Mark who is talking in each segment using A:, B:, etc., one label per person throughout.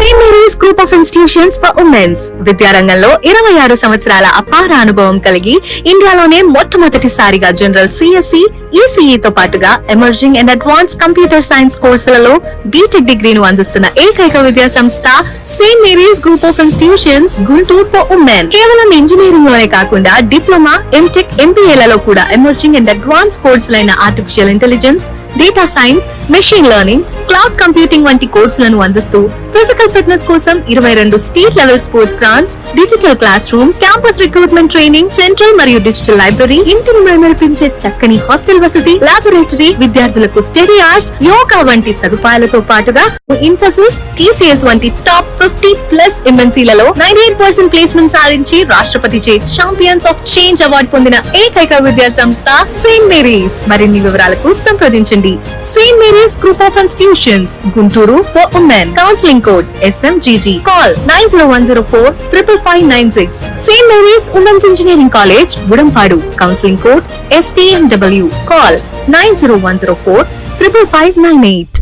A: Saint Mary's Group of institutions for women's విద్యారంగంలో 26 సంవత్సరాల అపార అనుభవం కలిగి ఇండియాలోనే మొట్టమొదటిసారిగా జనరల్ సిఎస్సి, ఈసీఈ తో పాటుగా emerging and advance computer science కోర్సులలో బీటెక్ డిగ్రీను అందిస్తున్న ఏకైక విద్యా సంస్థ Saint Mary's Group of Institutions Guntur for women. కేవలం ఇంజనీరింగ్ లోనే కాకుండా డిప్లొమా, ఎంటెక్, ఎంబీఏలలో కూడా ఎమర్జింగ్ అండ్ అడ్వాన్స్ కోర్సులైన artificial intelligence, data science, machine learning, cloud computing వంటి కోర్సులను అందిస్తూ ఫిజికల్ ఫిట్నెస్ కోసం 22 state level sports grounds, digital classrooms, campus recruitment training, central మరియు డిజిటల్ లైబ్రరీ, ఇంటిని మైమరిపించే చక్కని హాస్టల్ వసతి, లాబొరేటరీ, విద్యార్థులకు స్టడీ అవర్స్, యోగా వంటి సదుపాయాలతో పాటుగా ఇన్ఫోసిస్, టీసీఎస్ వంటి టాప్ 50+ ఎంఎన్సీలలో 98% ప్లేస్మెంట్ సాధించి రాష్ట్రపతిచే ఛాంపియన్స్ ఆఫ్ చేంజ్ అవార్డు పొందిన ఏకైక విద్యా సంస్థ సెయింట్ మేరీస్. మరిన్ని వివరాలకు సంప్రదించండి. Saint Mary's Group of Institutions Guntur for women. Counselling code SMGG. Call 9010455596. St. Mary's Women's Engineering College, Budamadu. Counseling code STMW. Call 9010455598.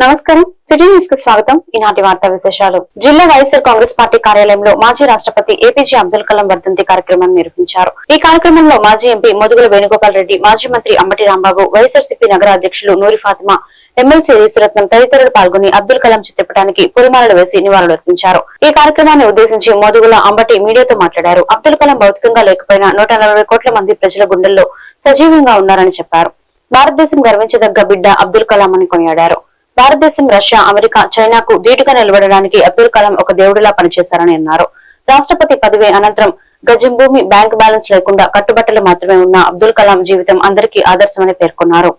B: నమస్కారం, సిటీ న్యూస్ కు స్వాగతం. ఈనాటి వార్తా విశేషాలు. జిల్లా వైఎస్ఆర్ కాంగ్రెస్ పార్టీ కార్యాలయంలో మాజీ రాష్ట్రపతి APJ అబ్దుల్ కలాం వర్ధంతి కార్యక్రమాన్ని నిర్వహించారు. ఈ కార్యక్రమంలో మాజీ ఎంపీ మోదుగుల వేణుగోపాల్ రెడ్డి, మాజీ మంత్రి అంబటి రాంబాబు, వైఎస్ఆర్సీపీ నగర అధ్యక్షులు నూరి ఫాతిమా, ఎమ్మెల్సీ యేసురత్నం తదితరులు పాల్గొని అబ్దుల్ కలాం చిత్రపటానికి పూలమాలలు వేసి నివాళులర్పించారు. ఈ కార్యక్రమాన్ని ఉద్దేశించి మోదుగుల అంబటి మీడియాతో మాట్లాడారు. అబ్దుల్ కలాం భౌతికంగా లేకపోయినా 140 కోట్ల మంది ప్రజల గుండెల్లో సజీవంగా ఉన్నారని చెప్పారు. భారతదేశం గర్వించదగ్గ బిడ్డ అబ్దుల్ కలాం అని కొనియాడారు. భారతదేశం, రష్యా, అమెరికా, చైనాకు ధీటుగా నిలబడడానికి అబ్దుల్ కలాం ఒక దేవుడిలా పనిచేశారని అన్నారు. రాష్ట్రపతి పదవి అనంతరం గజం భూమి, బ్యాంక్ బ్యాలెన్స్ లేకుండా కట్టుబట్టలు మాత్రమే ఉన్న అబ్దుల్ కలాం జీవితం అందరికీ ఆదర్శమని పేర్కొన్నారు.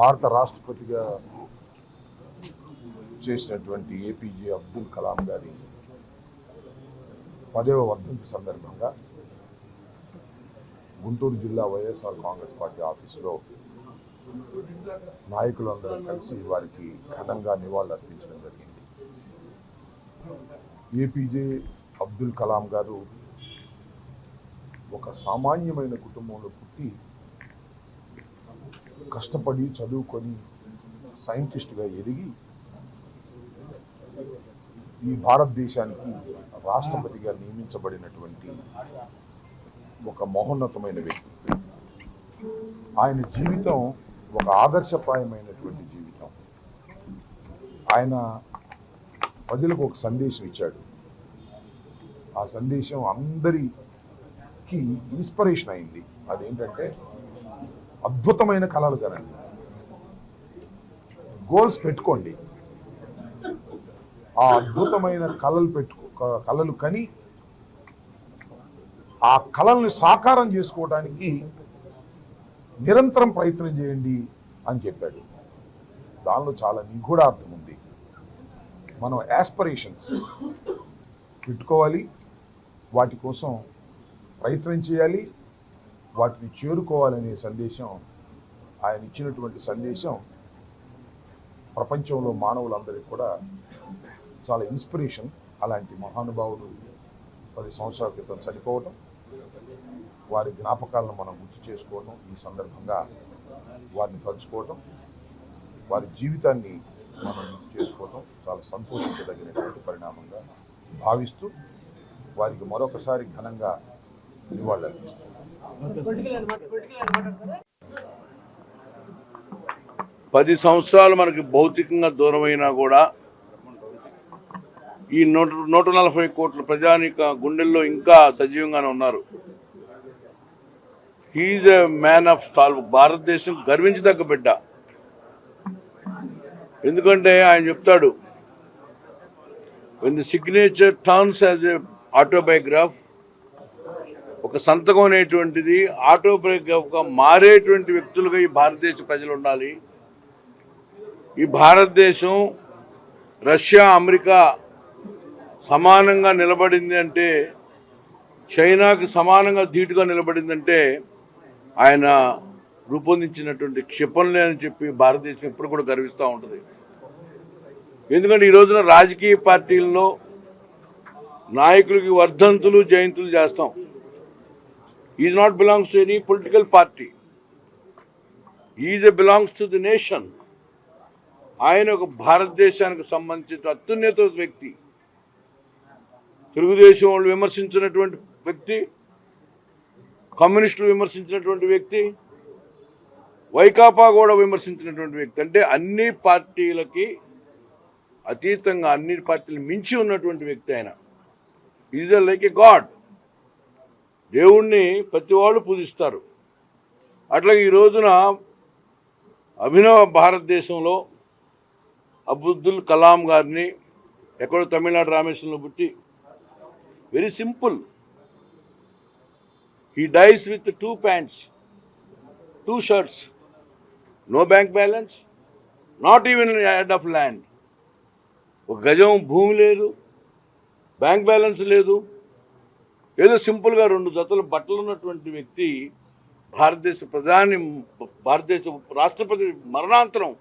C: భారత రాష్ట్రపతిగా చేసినటువంటి APJ అబ్దుల్ కలాం గారి 10వ వర్ధంతి సందర్భంగా గుంటూరు జిల్లా వైఎస్ఆర్ కాంగ్రెస్ పార్టీ ఆఫీసులో నాయకులందరూ కలిసి వారికి ఘనంగా నివాళులు అర్పించడం జరిగింది. APJ అబ్దుల్ కలాం గారు ఒక సామాన్యమైన కుటుంబంలో పుట్టి కష్టపడి చదువుకొని సైంటిస్టుగా ఎదిగి ఈ భారతదేశానికి రాష్ట్రపతిగా నియమించబడినటువంటి ఒక మహోన్నతమైన వ్యక్తి. ఆయన జీవితం ఒక ఆదర్శప్రాయమైనటువంటి జీవితం. ఆయన ప్రజలకు ఒక సందేశం ఇచ్చాడు. ఆ సందేశం అందరికీ ఇన్స్పిరేషన్ అయింది. అదేంటంటే అద్భుతమైన కళలు కనండి, గోల్స్ పెట్టుకోండి, ఆ అద్భుతమైన కళలు కని ఆ కళల్ని సాకారం చేసుకోవడానికి నిరంతరం ప్రయత్నం చేయండి అని చెప్పాడు. దానిలో చాలా నిగూఢార్థం ఉంది. మనం యాస్పిరేషన్స్ పెట్టుకోవాలి, వాటి కోసం ప్రయత్నం చేయాలి, వాటిని చేరుకోవాలనే సందేశం, ఆయన ఇచ్చినటువంటి సందేశం ప్రపంచంలో మానవులందరికీ కూడా చాలా ఇన్స్పిరేషన్. అలాంటి మహానుభావులు 10 సంవత్సరాల క్రితం చనిపోవటం, వారి జ్ఞాపకాలను మనం గుర్తు చేసుకోవటం, ఈ సందర్భంగా వారిని తలుచుకోవటం, వారి జీవితాన్ని మనం గుర్తు చేసుకోవటం చాలా సంతోషించదగినటువంటి పరిణామంగా భావిస్తూ వారికి మరొకసారి ఘనంగా నివాళులర్పిస్తాం.
D: 10 సంవత్సరాలు మనకి భౌతికంగా దూరమైనా కూడా ఈ 140 కోట్ల ప్రజానిక గుండెల్లో ఇంకా సజీవంగానే ఉన్నారు. He's a man of steel. భారతదేశం గర్వించదగ్గ బిడ్డ. ఎందుకంటే ఆయన చెప్తాడు, when the signature turns as a autobiograph, ఒక సంతకం అనేటువంటిది ఆటోబయోగ్రఫీగా మారేటువంటి వ్యక్తులుగా ఈ భారతదేశ ప్రజలు ఉండాలి. ఈ భారతదేశం రష్యా, అమెరికా సమానంగా నిలబడింది అంటే చైనాకి సమానంగా ధీటుగా నిలబడిందంటే ఆయన రూపొందించినటువంటి క్షిపణులే అని చెప్పి భారతదేశం ఎప్పుడు కూడా గర్విస్తూ ఉంటుంది. ఎందుకంటే ఈ రోజున రాజకీయ పార్టీల్లో నాయకులకి వర్ధంతులు జయంతులు చేస్తాం. Is not belongs to any political party, is belongs to the nation. ఆయన ఒక భారతదేశానికి సంబంధించిన అత్యున్నత వ్యక్తి. తెలుగుదేశం వాళ్ళు విమర్శించినటువంటి వ్యక్తి, కమ్యూనిస్టులు విమర్శించినటువంటి వ్యక్తి, వైకాపా కూడా విమర్శించినటువంటి వ్యక్తి. అంటే అన్ని పార్టీలకి అతీతంగా అన్ని పార్టీలు మించి ఉన్నటువంటి వ్యక్తి ఆయన. Is like A God. దేవుణ్ణి ప్రతి వాళ్ళు పూజిస్తారు. అట్లాగే ఈ రోజున అభినవ భారతదేశంలో అబ్దుల్ కలాం గారిని ఎక్కడో తమిళనాడు రామేశ్వరంలో పుట్టి, very simple, he dies with 2 pants, 2 shirts, no bank balance, not even a head of land. ఒక గజం భూమి లేదు, బ్యాంక్ బ్యాలెన్స్ లేదు, ఏదో సింపుల్గా 2 జతల బట్టలు ఉన్నటువంటి వ్యక్తి భారతదేశ రాష్ట్రపతి మరణాంతరం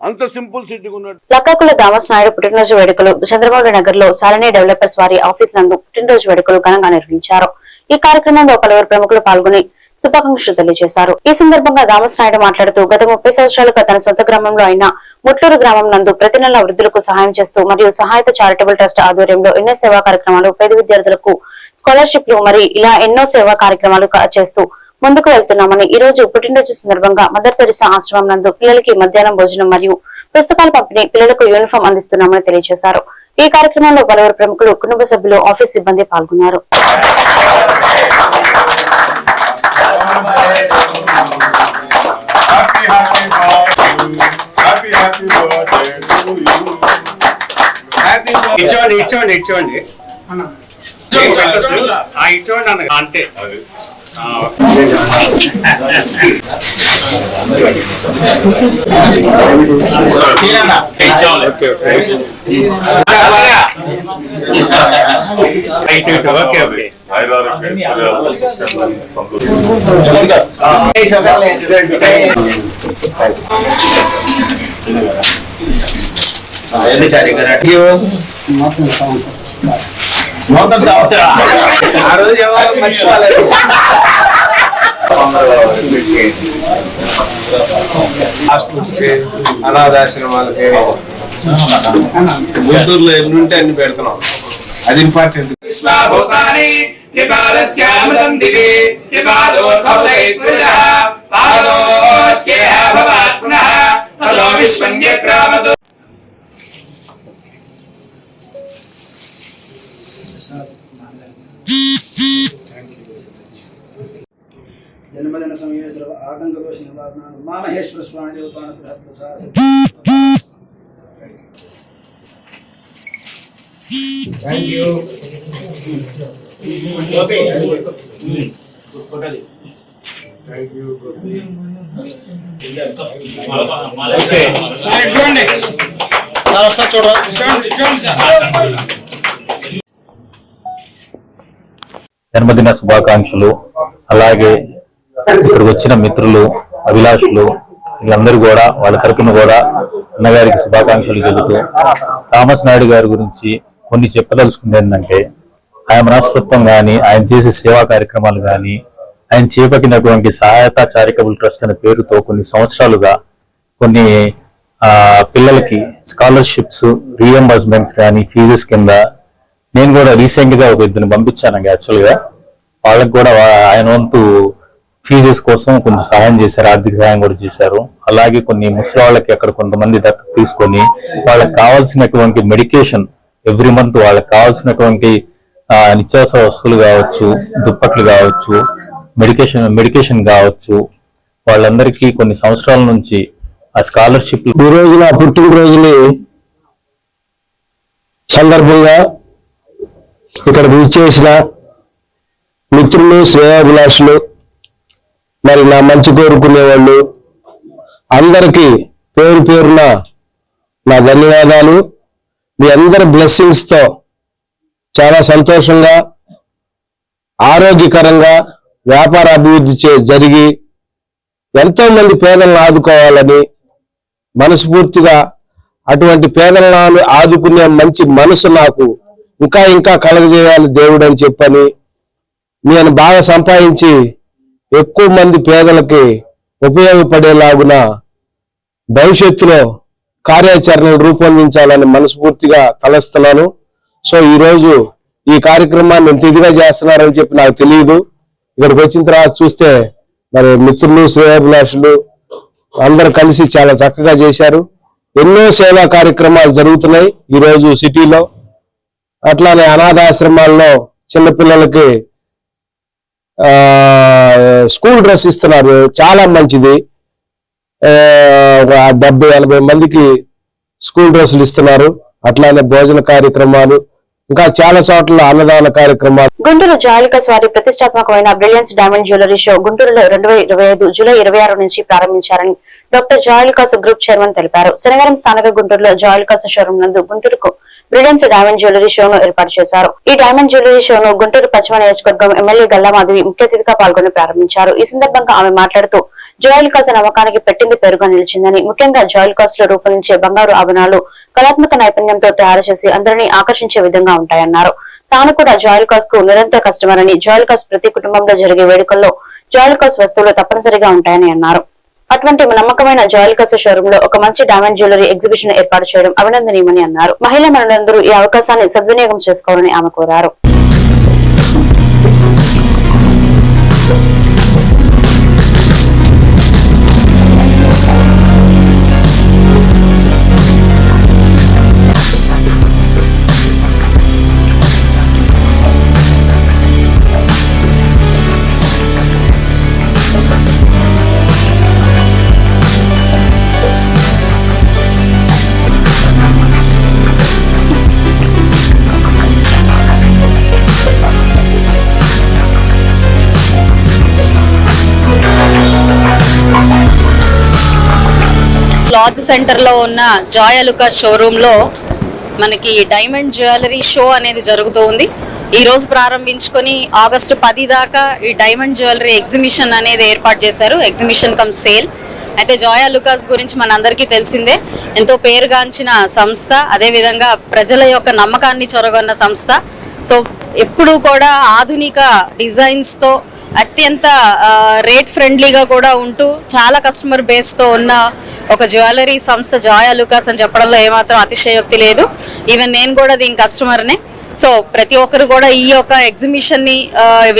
D: అంత సింపుల్ సిటీగా ఉన్నట్టు.
B: లక్కాకుల దామస్ నాయుడు పుట్టినరోజు వేడుకలు చంద్రబాబు నగర్ లో సాలనే డెవలపర్స్ వారి ఆఫీస్ నందు పుట్టినరోజు వేడుకలు ఘనంగా నిర్వహించారు. ఈ కార్యక్రమంలో పలువురు ప్రముఖులు పాల్గొని శుభాకాంక్షలు తెలియజేశారు. ఈ సందర్భంగా దామస్ నాయుడు మాట్లాడుతూ గత 30 సంవత్సరాలుగా తన సొంత గ్రామంలో అయిన ముట్లూరు గ్రామం నందు ప్రతి నెల వృద్ధులకు సహాయం చేస్తూ మరియు సహాయత చారిటబుల్ ట్రస్ట్ ఆధ్వర్యంలో ఎన్నో సేవా కార్యక్రమాలు, పేద విద్యార్థులకు స్కాలర్షిప్లు మరియు ఇలా ఎన్నో సేవా కార్యక్రమాలు చేస్తూ ముందుకు వెళ్తున్నామని, ఈ రోజు పుట్టినరోజు సందర్భంగా మదర్ తెరిసా ఆశ్రమం నందు పిల్లలకి మధ్యాహ్నం భోజనం మరియు పుస్తకాల పంపిణీ, పిల్లలకు యూనిఫామ్ అందిస్తున్నామని తెలియజేశారు. ఈ కార్యక్రమంలో పలువురు ప్రముఖులు, కుటుంబ సభ్యులు, ఆఫీస్ సిబ్బంది పాల్గొన్నారు.
E: అంటే ఆ రోజు ఎవరు మర్చిపోలేదు. అనాథాశ్రమాలకి గుంటూరులో ఎన్ని ఉంటే అన్ని పెడుతున్నాం. అది ఇంపార్టెంట్.
F: జన్మదిన సమయేశ్వర ఆటంక దోష నివారణ మామహేశ్వర స్వామి దేవతాన ప్రసాద. Thank you.
G: జన్మదిన శుభాకాంక్షలు. అలాగే ఇక్కడికి వచ్చిన మిత్రులు, అభిలాషులు, వీళ్ళందరూ కూడా వాళ్ళ తరపున కూడా అన్నగారికి శుభాకాంక్షలు చెబుతూ, థామస్ నాయుడు గారి గురించి కొన్ని చెప్పదలుచుకుంది ఏంటంటే, ఆయన మనస్తత్వం కానీ, ఆయన చేసే సేవా కార్యక్రమాలు కానీ, ఆయన చేపట్టినటువంటి సహాయత చారిటబుల్ ట్రస్ట్ అనే పేరుతో కొన్ని సంవత్సరాలుగా కొన్ని పిల్లలకి స్కాలర్షిప్స్, రీఎంబర్స్మెంట్స్ కానీ, ఫీజెస్ కింద నేను కూడా రీసెంట్ గా ఒక ఇద్దరిని పంపించాను. యాక్చువల్ గా వాళ్ళకి కూడా ఆయన వంతు ఫీజెస్ కోసం కొంచెం సహాయం చేశారు, ఆర్థిక సహాయం కూడా చేశారు. అలాగే కొన్ని ముసలి వాళ్ళకి అక్కడ కొంతమంది దత్తత తీసుకొని వాళ్ళకి కావాల్సినటువంటి మెడికేషన్ ఎవ్రీ మంత్, వాళ్ళకి కావాల్సినటువంటి నిత్యావసర వస్తువులు కావచ్చు, దుప్పట్లు కావచ్చు, మెడికేషన్ కావచ్చు, వాళ్ళందరికీ కొన్ని సంవత్సరాల నుంచి ఆ స్కాలర్షిప్.
H: ఈ రోజున పుట్టినరోజుని సందర్భంగా ఇక్కడ విచ్చేసిన మిత్రులు, శ్రేయాభిలాషులు, మరి నా మంచి కోరుకునే వాళ్ళు అందరికీ పేరు పేరున నా ధన్యవాదాలు. మీ అందరి బ్లెస్సింగ్స్ తో చాలా సంతోషంగా ఆరోగ్యకరంగా వ్యాపార అభివృద్ధి జరిగి ఎంతో మంది పేదలను ఆదుకోవాలని మనస్ఫూర్తిగా అటువంటి పేదలను ఆదుకునే మంచి మనసు నాకు ఇంకా ఇంకా కలగజేయాలి దేవుడు అని చెప్పని నేను బాగా సంపాదించి ఎక్కువ మంది పేదలకి ఉపయోగపడేలాగున భవిష్యత్తులో కార్యాచరణలు రూపొందించాలని మనస్ఫూర్తిగా తలస్తున్నాను. సో ఈరోజు ఈ కార్యక్రమాన్ని ఎంత ఇదిగా చేస్తున్నారని చెప్పి నాకు తెలియదు. ఇక్కడికి వచ్చిన తర్వాత చూస్తే మరి మిత్రులు శ్రేయాభిలాషులు అందరూ కలిసి చాలా చక్కగా చేశారు. ఎన్నో సేవా కార్యక్రమాలు జరుగుతున్నాయి ఈరోజు సిటీలో. అట్లానే అనాథాశ్రమాల్లో చిన్నపిల్లలకి స్కూల్ డ్రెస్ ఇస్తున్నారు, చాలా మంచిది. 70-80 మందికి స్కూల్ డ్రెస్సులు ఇస్తున్నారు. అట్లానే భోజన కార్యక్రమాలు, ఇంకా చాలా చోట్ల అన్నదాన కార్యక్రమాలు.
B: గుంటూరు జాయలుకాస్ వారి ప్రతిష్టాత్మకమైన బ్రిలియన్స్ డైమండ్ జ్యువెలరీ షో గుంటూరులో 2025 జూలై 26 నుంచి ప్రారంభించారని డాక్టర్ జాయలుకాస్ గ్రూప్ చైర్మన్ తెలిపారు. శనివారం స్థానిక గుంటూరులో జాయలుకాస్ షోరూం నందు గుంటూరుకు బ్రిలియన్స్ డైమండ్ జ్యువెలరీ షోను ఏర్పాటు చేశారు. ఈ డైమండ్ జ్యువెలరీ షోను గుంటూరు పశ్చిమ నియోజకవర్గం ఎమ్మెల్యే గల్లామాధవి ముఖ్య అతిథిగా పాల్గొని ప్రారంభించారు. ఈ సందర్భంగా ఆమె మాట్లాడుతూ జాయలుకాస్ నమ్మకానికి పెట్టింది పేరుగా నిలిచిందని, ముఖ్యంగా జాయలుకాస్ లో రూపొందించే బంగారు ఆభరణాలు కళాత్మక నైపుణ్యంతో తయారు చేసి అందరినీ ఆకర్షించే విధంగా ఉంటాయన్నారు. తాను కూడా జాయలుకాస్ కు నిరంతర కస్టమర్ అని, జాయలుకాస్ ప్రతి కుటుంబంలో జరిగే వేడుకల్లో జాయలుకాస్ వస్తువులు తప్పనిసరిగా ఉంటాయని అన్నారు. అటువంటి నమ్మకమైన జాయలుకాస్ షోరూమ్ లో ఒక మంచి డైమండ్ జ్యువెలరీ ఎగ్జిబిషన్ ఏర్పాటు చేయడం అభినందనీయమని అన్నారు. మహిళా మనులందరూ ఈ అవకాశాన్ని సద్వినియోగం చేసుకోవాలని ఆమె కోరారు.
I: లార్జ్ సెంటర్ లో ఉన్న జాయలుకాస్ షోరూమ్ లో మనకి డైమండ్ జ్యువెలరీ షో అనేది జరుగుతూ ఉంది. ఈ రోజు ప్రారంభించుకొని ఆగస్టు 10 దాకా ఈ డైమండ్ జ్యువెలరీ ఎగ్జిబిషన్ అనేది ఏర్పాటు చేశారు. Exhibition come sale. అయితే జాయలుకాస్ గురించి మనందరికీ తెలిసిందే, ఎంతో పేరుగాంచిన సంస్థ, అదేవిధంగా ప్రజల యొక్క నమ్మకాన్ని చొరగొన్న సంస్థ. సో ఎప్పుడూ కూడా ఆధునిక డిజైన్స్తో అత్యంత రేట్ ఫ్రెండ్లీగా కూడా ఉంటూ చాలా కస్టమర్ బేస్తో ఉన్న ఒక జ్యువెలరీ సంస్థ జాయలుకాస్ అని చెప్పడంలో ఏమాత్రం అతిశయోక్తి లేదు. ఈవెన్ నేను కూడా దీని కస్టమర్నే. సో ప్రతి ఒక్కరు కూడా ఈ యొక్క ఎగ్జిబిషన్ని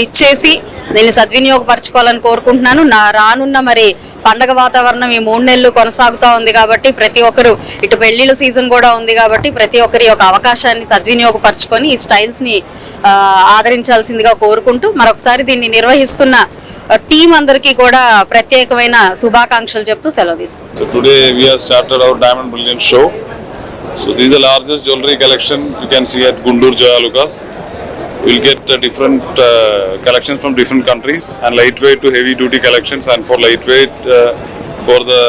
I: విచ్చేసి దీన్ని సద్వినియోగపరచుకోవాలని కోరుకుంటున్నాను. రానున్న మరి పండగ వాతావరణం ఈ 3 నెలలు కొనసాగుతూ ఉంది కాబట్టి ప్రతి ఒక్కరు, ఇటు పెళ్లిళ్ళ సీజన్ కూడా ఉంది కాబట్టి ప్రతి ఒక్కరి యొక్క అవకాశాన్ని సద్వినియోగపరచుకొని ఈ స్టైల్స్ని ఆదరించాల్సిందిగా కోరుకుంటూ మరొకసారి దీన్ని నిర్వహిస్తున్న టీం అందరికీ కూడా ప్రత్యేకమైన శుభాకాంక్షలు చెప్తూ సెలవు తీసుకుంటాం.
J: So today we have started our Diamond Brilliance show. So this is the largest jewelry collection you can see at Guntur Jayalukas. You will get different collections from different countries, and lightweight to heavy duty collections, and for lightweight for the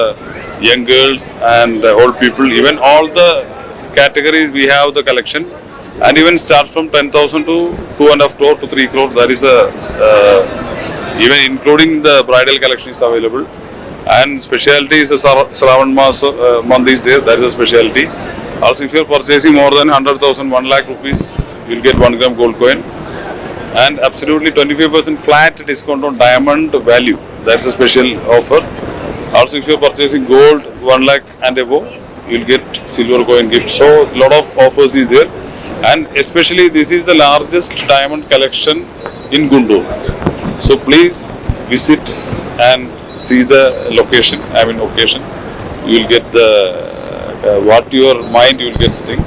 J: young girls and old people, even all the categories we have the collection, and even starts from 10,000 to 2.5 crore to 3 crore. That is even including the bridal collection is available, and specialty is the Shravan Mas month is there. That is a specialty. Also, if you are purchasing more than 100,000, 1 lakh rupees, you will get 1 gram gold coin, and absolutely 25% flat discount on diamond value. That's a special offer. Also, if you are purchasing gold 1 lakh and above, you will get silver coin gift. So, lot of offers is there, and especially this is the largest diamond collection in Guntur. So please visit and see the location. Occasion. You will get the what your mind, you will get the thing,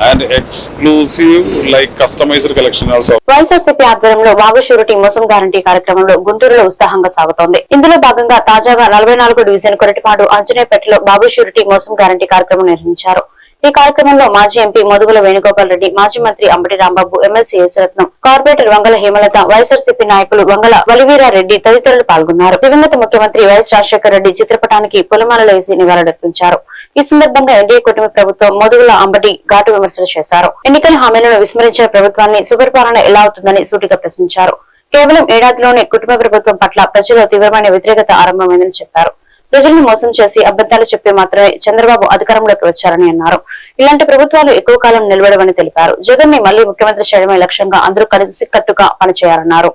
J: and exclusive like customized collection also.
B: YSRCP ఆధ్వర్యంలో బాబు surety మోసం guarantee కార్యక్రమంలో గుంటూరులో ఉత్సాహంగా సాగుతోంది. ఇందులో భాగంగా తాజాగా 44 division Koratipadu ఆంజనేయపేటలో బాబు surety మోసం గ్యారంటీ కార్యక్రమం నిర్వహించారు. ఈ కార్యక్రమంలో మాజీ ఎంపీ మోదుగుల వేణుగోపాల్ రెడ్డి, మాజీ మంత్రి అంబటి రాంబాబు, ఎమ్మెల్సీ యేసురత్నం, కార్పొరేటర్ వంగల హేమలత, వైఎస్ఆర్సీపీ నాయకులు వంగల బలివీరారెడ్డి తదితరులు పాల్గొన్నారు. దివంగత ముఖ్యమంత్రి వైఎస్ రాజశేఖర రెడ్డి చిత్రపటానికి పూలమాలలు వేసి నివాళులర్పించారు. ఈ సందర్భంగా ఎన్డీఏ కూటమి ప్రభుత్వం మోదుగుల అంబటి ఘాటు విమర్శలు చేశారు. ఎన్నికల హామీలను విస్మరించిన ప్రభుత్వాన్ని సుపరిపాలన ఎలా అవుతుందని సూటిగా ప్రశ్నించారు. కేవలం ఏడాదిలోనే కుటుంబ ప్రభుత్వం పట్ల ప్రజల్లో తీవ్రమైన వ్యతిరేకత ఆరంభమైందని చెప్పారు. ప్రజలను మోసం చేసి అబద్దాలు చెప్పి మాత్రమే చంద్రబాబు అధికారంలోకి వచ్చారని అన్నారు. ఇలాంటి ప్రభుత్వాలు ఎక్కువ కాలం నిలబడవని తెలిపారు. జగన్ ని మళ్లీ ముఖ్యమంత్రి చేయడమే లక్ష్యంగా అందరూ కలిసికట్టుగా పనిచేయాలన్నారు.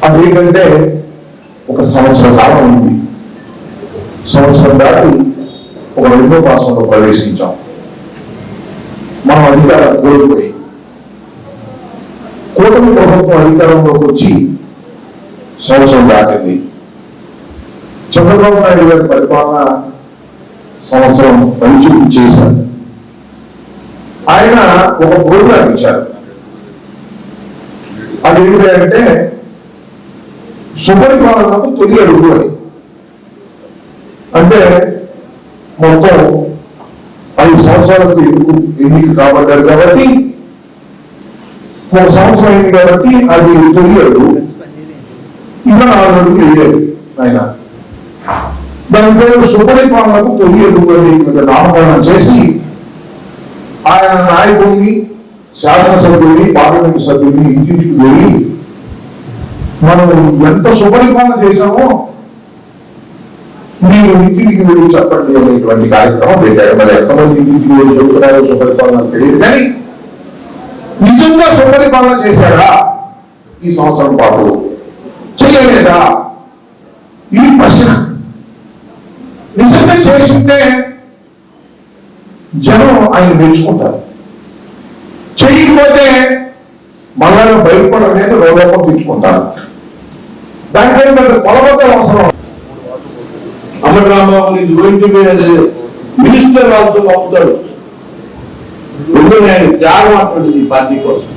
C: అదేంటంటే ఒక సంవత్సర కాలం ఉంది. సంవత్సరం దాటి ఒక 2వ మాసంలో ప్రవేశించాం. మనం అధికారం కోల్పోయి కూటమి ప్రభుత్వం అధికారంలోకి వచ్చి సంవత్సరం దాటింది. చంద్రబాబు నాయుడు గారి పరిపాలన సంవత్సరం పనిచూపు చేశారు. ఆయన ఒక ప్రోగ్రాం ఇచ్చారు. అదేంటంటే సుపరిపాలనకు తొలి అడుగు అని. అంటే మొత్తం 5 సంవత్సరాలకు ఎన్నిక కాబడ్డారు కాబట్టి 1 సంవత్సరం అయింది కాబట్టి అది తొలి అడుగు. ఇంకా 4 అడుగులు వేయారు ఆయన. దాని పేరు సుపరిపాలనకు తొలి అడుగు అని నామకరణం చేసి ఆయన నాయకుడిని, శాసనసభ్యుడిని, పార్లమెంటు సభ్యుడిని ఇంటింటికి వెళ్ళి మనం ఎంత సుపరిపాలన చేశామో మీరు ఇంటికి వెళ్ళి చెప్పండి అనేటువంటి కార్యక్రమం పెట్టాడు. మరి ఎంతమంది ఇంటికి వెళ్ళి చెబుతున్నారో సుపరిపాలన తెలియదు, కానీ నిజంగా సుపరిపాలన చేశారా ఈ సంవత్సరం పాటు, చేయలేదా? ఈ ప్రశ్న. నిజంగా చేసుకుంటే జనం ఆయన మెచ్చుకుంటారు. చేయకపోతే మళ్ళా బయటపడలేదు రోగం తెచ్చుకుంటారు. దానిపై కొలబద్దలు అవసరం.
D: Amar Rambabu is going to be as a minister also అవుతాడు. ఎందుకంటే ఆయన త్యాగం అటువంటిది ఈ పార్టీ కోసం.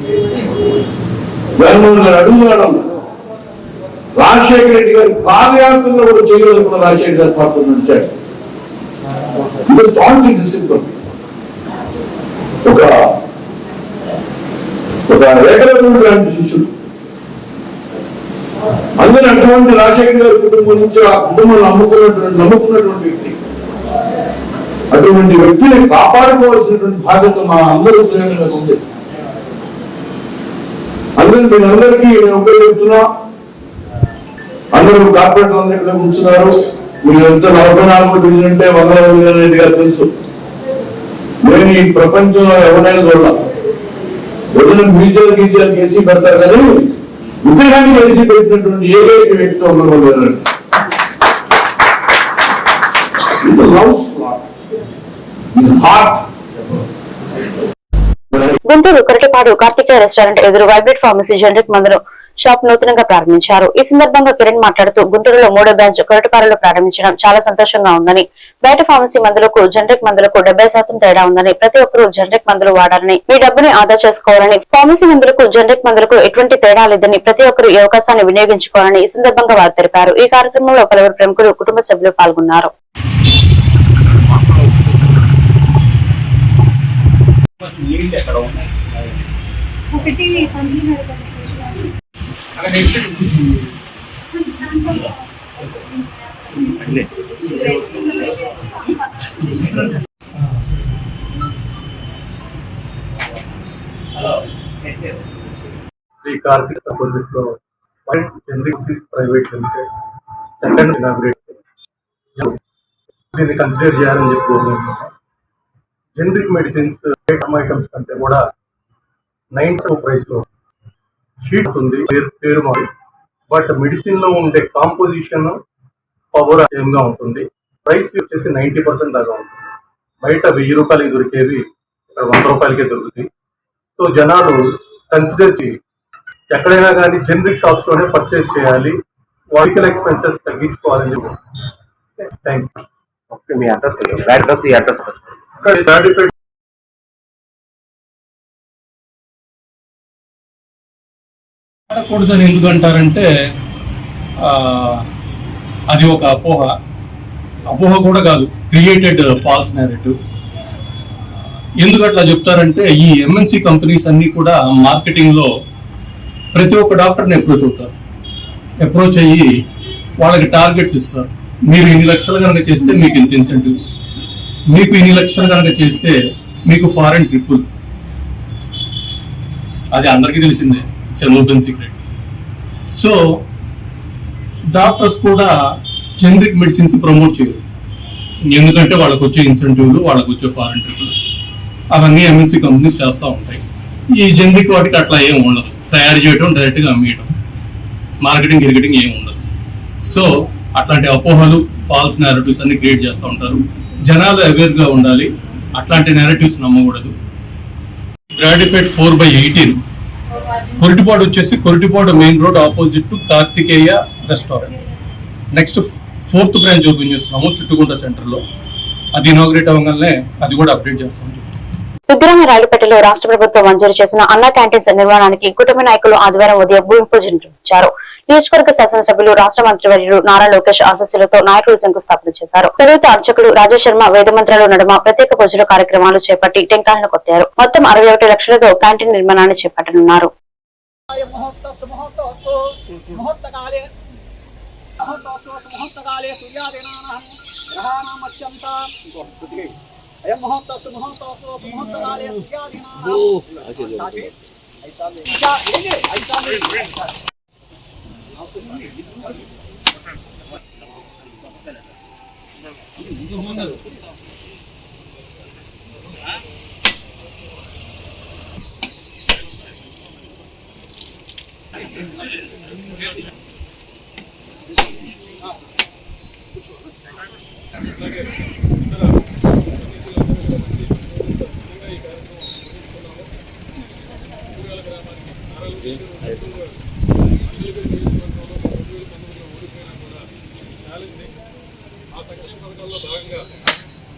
D: జగన్మోహన్ గారు అడుగుతున్నాడు. రాజశేఖర రెడ్డి గారు పాదయాత్రలో కూడా చేయగలుగుతున్న రాజశేఖర గారి పాత్ర నడిచాడు. డిసిప్లిన్ ఒక ఏకలవ్యుడు లాంటి శిష్యుడు. అందరూ అటువంటి రాజశేఖర గారి కుటుంబం నుంచి ఆ కుటుంబాన్ని నమ్ముకున్నటువంటి వ్యక్తి. అటువంటి వ్యక్తిని కాపాడుకోవాల్సినటువంటి బాధ్యత మా అందరూ శ్రేణుల మీద ఉంది. మీరందరికీ ఉపయోగిస్తున్నా. అందరూ కార్పొరేటర్లందరూ ఉంచున్నారు. మీరు ఎంత 44 డివిజన్ అంటే 100 రెడ్డి గారు తెలుసు. నేను ఈ ప్రపంచంలో ఎవరైనా చూడాలి. ఎవరైనా మ్యూజియం గీజియాలు కేసీ పెడతారు కానీ విగ్రహాన్ని కేసీ పెట్టినటువంటి ఏకైక వ్యక్తి ఉండడం.
B: గుంటూరు కొరటిపాడు కార్తికేయ రెస్టారెంట్ ఎదురు వైబ్రేట్ ఫార్మసీ జనరిక్ మందులు షాప్ నూతనంగా ప్రారంభించారు. ఈ సందర్భంగా కిరణ్ మాట్లాడుతూ గుంటూరులో 3వ బ్రాంచ్ కొరటిపాడులో ప్రారంభించడం చాలా సంతోషంగా ఉందని, బయట ఫార్మసీ మందులకు జనరిక్ మందులకు 70% తేడా ఉందని, ప్రతి ఒక్కరూ జనరిక్ మందులు వాడాలని, మీ డబ్బుని ఆదా చేసుకోవాలని, ఫార్మసీ మందులకు జనరిక్ మందులకు ఎటువంటి తేడా లేదని, ప్రతి ఒక్కరూ ఈ అవకాశాన్ని వినియోగించుకోవాలని ఈ సందర్భంగా వారు తెలిపారు. ఈ కార్యక్రమంలో పలువురు ప్రముఖులు, కుటుంబ సభ్యులు పాల్గొన్నారు.
K: శ్రీ కార్తిక్ అపోజిట్ లో generic private limited second inaugurate దీన్ని కన్సిడర్ చేయాలని చెప్పి జనరిక్ మెడిసిన్స్ ఐటమ్స్ కంటే కూడా 9 ప్రైస్ లో షీట్ ఉంది, పేరు మాది. బట్ మెడిసిన్ లో ఉండే కాంపోజిషన్ పవర్ సేమ్ గా ఉంటుంది. ప్రైస్ వచ్చేసి 90% దాకా ఉంటుంది. బయట 1000 రూపాయలకి దొరికేవి ఇక్కడ 100 రూపాయలకే దొరుకుతాయి. సో జనాలు కన్సిడర్ చేయి ఎక్కడైనా కానీ జనరిక్ షాప్స్ లోనే పర్చేస్ చేయాలి, వెహికల్ ఎక్స్పెన్సెస్ తగ్గించుకోవాలని చెప్పి. Thank you.
E: మీ అడ్రస్ ఈ అడ్రస్
K: సర్టిఫికేట్ వాడకూడదని ఎందుకంటారంటే అది ఒక అపోహ కూడా కాదు, క్రియేటెడ్ ఫాల్స్ నేరేటివ్. ఎందుకు అట్లా చెప్తారంటే ఈ ఎంఎన్సి కంపెనీస్ అన్ని కూడా మార్కెటింగ్ లో ప్రతి ఒక్క డాక్టర్ని అప్రోచ్ అవుతారు. అప్రోచ్ అయ్యి వాళ్ళకి టార్గెట్స్ ఇస్తారు. మీరు ఇన్ని లక్షలు కనుక చేస్తే మీకు ఇంత ఇన్సెంటివ్స్, మీకు ఇన్ని లక్షలు కనుక చేస్తే మీకు ఫారెన్ ట్రిప్పులు. అది అందరికీ తెలిసిందే, it's an open secret. So doctors కూడా జనరిక్ మెడిసిన్స్ ప్రమోట్ చేయరు, ఎందుకంటే వాళ్ళకు వచ్చే ఇన్సెంటివ్లు, వాళ్ళకు వచ్చే ఫారెన్ ట్రిప్పులు అవన్నీ ఎంఎన్సీ కంపెనీస్ చేస్తూ ఉంటాయి. ఈ జనరిక్ వాటికి అట్లా ఏం ఉండదు, తయారు చేయడం డైరెక్ట్గా అమ్మేయడం, మార్కెటింగ్ గిరికెటింగ్ ఏమి ఉండదు. సో అట్లాంటి అపోహలు, ఫాల్స్ నేరేటివ్స్ అన్ని క్రియేట్ చేస్తూ ఉంటారు. జనాలు అవేర్గా ఉండాలి, అట్లాంటి నేరేటివ్స్ నమ్మకూడదు. గ్రాడ్యుపేట్ 4/18 కొరిటిపాడు వచ్చేసి Koritipadu main road opposite to Karthikeya restaurant. Next 4th branch open చేస్తున్నాము చుట్టుకుంట సెంటర్లో. అది ఇనాగ్రేట్ అవ్వగానే అది కూడా అప్డేట్ చేస్తాము.
B: దుగ్గిరామ రైలుపేటలో రాష్ట్ర ప్రభుత్వం మంజూరు చేసిన అన్నా క్యాంటీన్స్ నిర్మాణానికి కూటమి నాయకులు ఆదివారం ఉదయం భూమి పూజ నిర్వహించారు. నియోజకవర్గ శాసనసభ్యులు, రాష్ట్ర మంత్రివర్యులు నారా లోకేష్ ఆశీస్సులతో నాయకులు శంకుస్థాపన చేశారు. తొలుత అర్చకుడు రాజశర్మ వేదమంత్రాల నడుమ ప్రత్యేక పూజలు కార్యక్రమాలు చేపట్టి టెంకాయలను కొట్టారు. మొత్తం 61 లక్షలతో క్యాంటీన్ నిర్మాణాన్ని చేపట్టనున్నారు.
F: అయం మహోత్తస్సు మహోత్తస్సు మహోత్తరాలే సుయాదినాః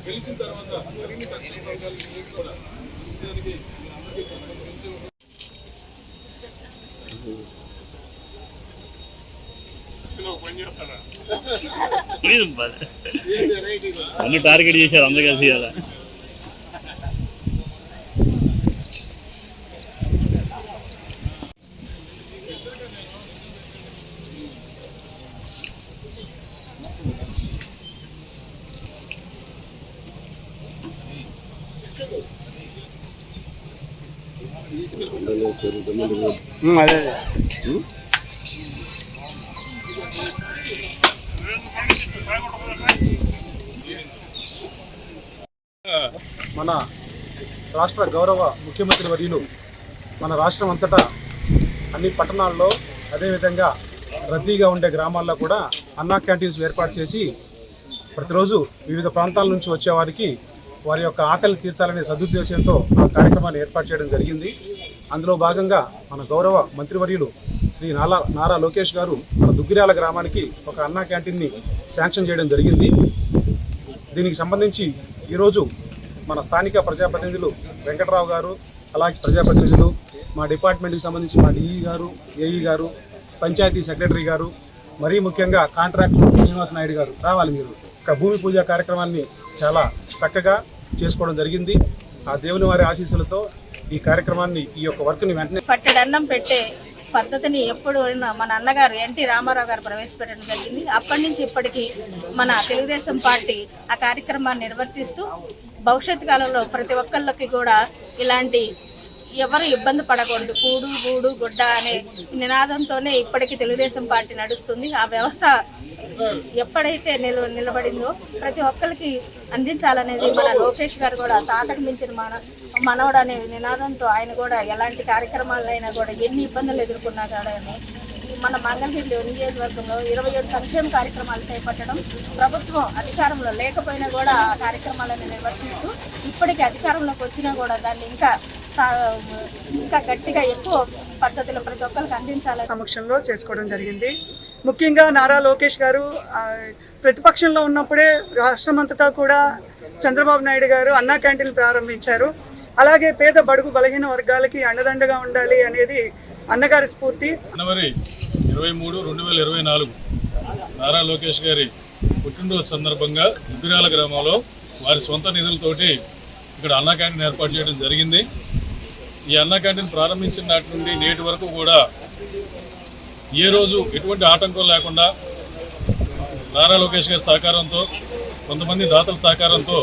J: గెలిచిన తర్వాత మరిన్ని సంక్షేమ పథకాలు కూడా
G: అన్ని టార్గెట్ చేశారు అందరు కలిసి కదా.
K: మన రాష్ట్ర గౌరవ ముఖ్యమంత్రి వర్యులు మన రాష్ట్రం అంతటా అన్ని పట్టణాల్లో, అదేవిధంగా రద్దీగా ఉండే గ్రామాల్లో కూడా అన్నా క్యాంటీన్స్ ఏర్పాటు చేసి ప్రతిరోజు వివిధ ప్రాంతాల నుంచి వచ్చే వారికి వారి యొక్క ఆకలి తీర్చాలనే సదుద్దేశంతో ఆ కార్యక్రమాన్ని ఏర్పాటు చేయడం జరిగింది. అందులో భాగంగా మన గౌరవ మంత్రివర్యులు శ్రీ నారా లోకేష్ గారు మన దుగ్గిరాల గ్రామానికి ఒక అన్నా క్యాంటీన్ని శాంక్షన్ చేయడం జరిగింది. దీనికి సంబంధించి ఈరోజు మన స్థానిక ప్రజాప్రతినిధులు వెంకటరావు గారు, అలాగే ప్రజాప్రతినిధులు, మా డిపార్ట్మెంట్కి సంబంధించి మా డిఈ గారు, ఏఈ గారు, పంచాయతీ సెక్రటరీ గారు, మరీ ముఖ్యంగా కాంట్రాక్టర్ శ్రీనివాస నాయుడు గారు రావాలి. మీరు ఒక భూమి పూజ కార్యక్రమాన్ని చాలా చక్కగా చేసుకోవడం జరిగింది. ఆ దేవుని వారి ఆశీస్సులతో ఈ కార్యక్రమాన్ని, ఈ యొక్క వర్క్ని వెంటనే
L: పట్టెడన్నం పెట్టే పద్ధతిని ఎప్పుడు మన అన్నగారు ఎన్టీ రామారావు గారు ప్రవేశపెట్టడం జరిగింది. అప్పటి నుంచి ఇప్పటికీ మన తెలుగుదేశం పార్టీ ఆ కార్యక్రమాన్ని నిర్వర్తిస్తూ భవిష్యత్ కాలంలో ప్రతి ఒక్కళ్ళకి కూడా ఇలాంటి ఎవరు ఇబ్బంది పడకూడదు, కూడు గూడు గుడ్డ అనే నినాదంతోనే ఇప్పటికీ తెలుగుదేశం పార్టీ నడుస్తుంది. ఆ వ్యవస్థ ఎప్పుడైతే నిలబడిందో ప్రతి ఒక్కరికి అందించాలనేది మన లోకేష్ గారు కూడా తాతకు మించిన మనవడు అనే నినాదంతో ఆయన కూడా ఎలాంటి కార్యక్రమాలైనా కూడా ఎన్ని ఇబ్బందులు ఎదుర్కొన్నా కానీ మన మంగళగిరి నియోజకవర్గంలో 27 సంక్షేమ కార్యక్రమాలు చేపట్టడం, ప్రభుత్వం అధికారంలో లేకపోయినా కూడా ఆ కార్యక్రమాలను నిర్వర్తిస్తూ ఇప్పటికీ అధికారంలోకి వచ్చినా కూడా దాన్ని ఇంకా గట్టిగా ఎక్కువ పద్ధతిలో ప్రతి ఒక్కరికి అందించాలని
M: సమక్షంలో చేసుకోవడం జరిగింది. ముఖ్యంగా నారా లోకేష్ గారు ప్రతిపక్షంలో ఉన్నప్పుడే రాష్ట్రమంతటా కూడా చంద్రబాబు నాయుడు గారు అన్నా క్యాంటీన్లు ప్రారంభించారు. అలాగే పేద బడుగు బలహీన వర్గాలకి అండదండగా ఉండాలి అనేది అన్నగారి స్ఫూర్తి.
J: జనవరి 23, 2024 నారా లోకేష్ గారి పుట్టినరోజు సందర్భంగా దుగ్గిరాల గ్రామంలో వారి సొంత నిధులతోటి ఇక్కడ అన్నా క్యాంటీన్ ఏర్పాటు చేయడం జరిగింది. ఈ అన్నా క్యాంటీన్ ప్రారంభించిన నాటి నుండి నేటి వరకు కూడా
K: ఏ రోజు ఎటువంటి ఆటంకం లేకుండా నారా లోకేష్ గారి సహకారంతో, కొంతమంది దాతల సహకారంతో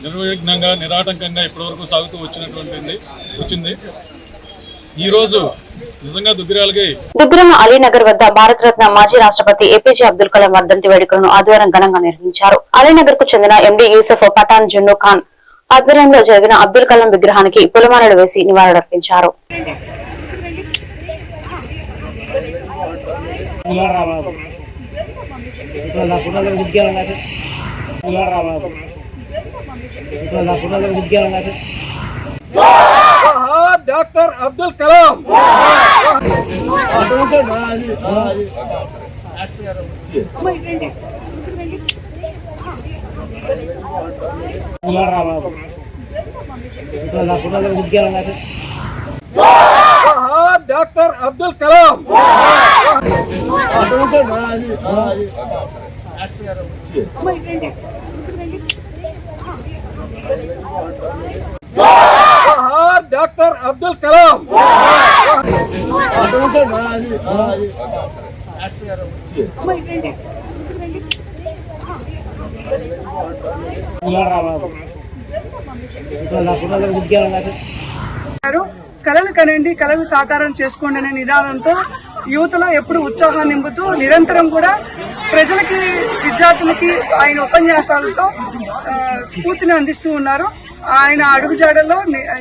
K: నిర్విఘ్నంగా నిరాటంకంగా ఇప్పటివరకు సాగుతూ వచ్చింది. ఈరోజు నిజంగా
B: దుగ్గిరాల అలీనగర్ వద్ద భారతరత్న మాజీ రాష్ట్రపతి ఏపీజే అబ్దుల్ కలాం వర్ధంతి వేడుకలను ఆదివారం ఘనంగా నిర్వహించారు. అలీనగర్ కు చెందిన ఎండీ యూసఫ్ పఠాన్ జున్నూ ఖాన్ ఆధ్వర్యంలో జరిగిన అబ్దుల్ కలాం విగ్రహానికి పూలమాలలు వేసి నివాళులర్పించారు.
F: Doctor Abdul Kalam doctor Abdul Kalam doctor Abdul Kalam
M: కలలు కనండి, కలలు సాకారం చేసుకోండి అనే నినాదంతో యువతలో ఎప్పుడు ఉత్సాహాన్ని నింపుతూ నిరంతరం కూడా ప్రజలకి, విద్యార్థులకి ఆయన ఉపన్యాసాలతో స్ఫూర్తిని అందిస్తూ ఉన్నారు. ఆయన అడుగుజాడల్లో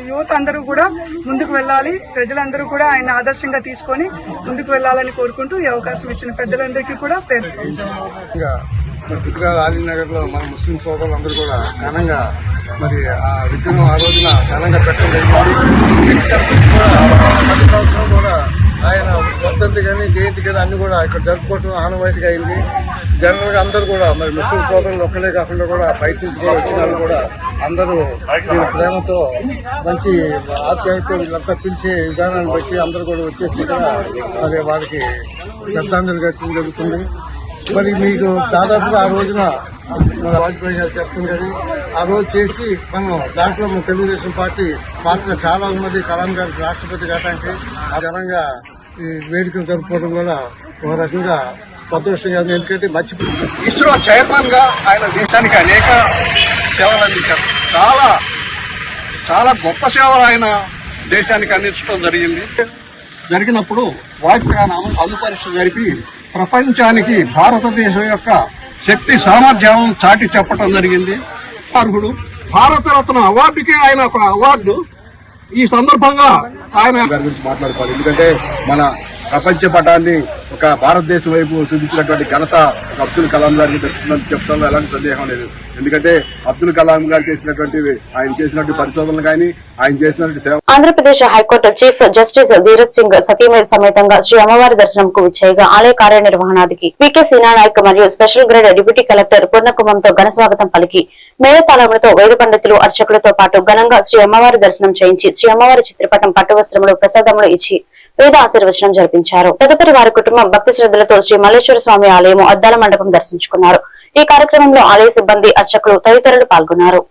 M: యువత అందరూ కూడా ముందుకు వెళ్ళాలి, ప్రజలందరూ కూడా ఆయన ఆదర్శంగా తీసుకొని ముందుకు వెళ్ళాలని కోరుకుంటూ ఈ అవకాశం ఇచ్చిన పెద్దలందరికీ కూడా పేరు.
H: అలీనగర్ లో మన ముస్లిం సోదరులందరూ కూడా ఘనంగా మరి ఆ విగ్రహం ఆ రోజున ఘనంగా పెట్టడం జరిగింది. ప్రతి సంవత్సరం కూడా ఆయన వర్ధంతి కానీ జయంతి కానీ అన్ని కూడా ఇక్కడ జరుపుకోవటం ఆనవాయితీగా అయింది. జనరల్ గా అందరూ కూడా మరి ముస్లిం సోదరులు ఒక్కలే కాకుండా కూడా బయట నుంచి కూడా వచ్చిన వాళ్ళు కూడా అందరూ దీని ప్రేమతో మంచి ఆప్యాయతతో వీళ్ళంతా పిలిచే విధానాన్ని బట్టి అందరూ కూడా వచ్చేసి కూడా మరి వారికి శ్రద్ధాంజలి ఘటించడం జరుగుతుంది. మరి మీకు దాదాపుగా ఆ రోజున మన వాజ్పేయి గారు చెప్తుంది కానీ ఆ రోజు చేసి మనం దాంట్లో మన తెలుగుదేశం పార్టీ పాత్ర చాలా ఉన్నది. కలాం గారికి రాష్ట్రపతి కావడానికి ఆ ఘనంగా ఈ వేడుకలు జరుపుకోవడం కూడా ఒక రకంగా సంతోషంగా ఉంది. ఎందుకంటే
F: ఇస్రో చైర్మన్ గా ఆయన దేశానికి అనేక సేవలు అందించారు. చాలా చాలా గొప్ప సేవలు ఆయన దేశానికి అందించడం జరిగినప్పుడు వాజ్పేయి అణు పరీక్ష జరిపి ప్రపంచానికి భారతదేశం యొక్క శక్తి సామర్థ్యాలను చాటి చెప్పడం జరిగింది. అర్హుడు భారతరత్న అవార్డుకి ఆయన ఒక అవార్డు ఈ సందర్భంగా ఆయన
H: గురించి మాట్లాడుకోవాలి. ఎందుకంటే మన ప్రపంచ పటాన్ని ఒక భారతదేశం వైపు చూపించినటువంటి ఘనత అబ్దుల్ కలాం గారికి దక్కుతుందని చెప్పడంలో ఎలాంటి సందేహం లేదు. ఎందుకంటే అబ్దుల్ కలాం గారు ఆయన చేసినటువంటి పరిశోధనలు కానీ ఆయన చేసినటువంటి సేవ.
B: Andhra Pradesh high court chief justice Dheeraj Singh సతీమణి సమేతంగా శ్రీ అమ్మవారి దర్శనంకు విచ్చేయగా ఆలయ కార్యనిర్వహణాధికారి వికే సినా నాయక్ మరియు స్పెషల్ గ్రేడ్ డిప్యూటీ కలెక్టర్ పూర్ణకుమంతో ఘన స్వాగతం పలికి మేళతాళములతో వేద పండితులు అర్చకులతో పాటు ఘనంగా శ్రీ అమ్మవారి దర్శనం చేయించి శ్రీ అమ్మవారి చిత్రపటం పట్టు వస్త్రములు ప్రసాదములు ఇచ్చి వేద ఆశీర్వచనం జరిపించారు. తదుపరి వారి కుటుంబం భక్తి శ్రద్ధలతో శ్రీ మల్లేశ్వర స్వామి ఆలయం అద్దాల మండపం దర్శించుకున్నారు. ఈ కార్యక్రమంలో ఆలయ సిబ్బంది, అర్చకులు తదితరులు పాల్గొన్నారు.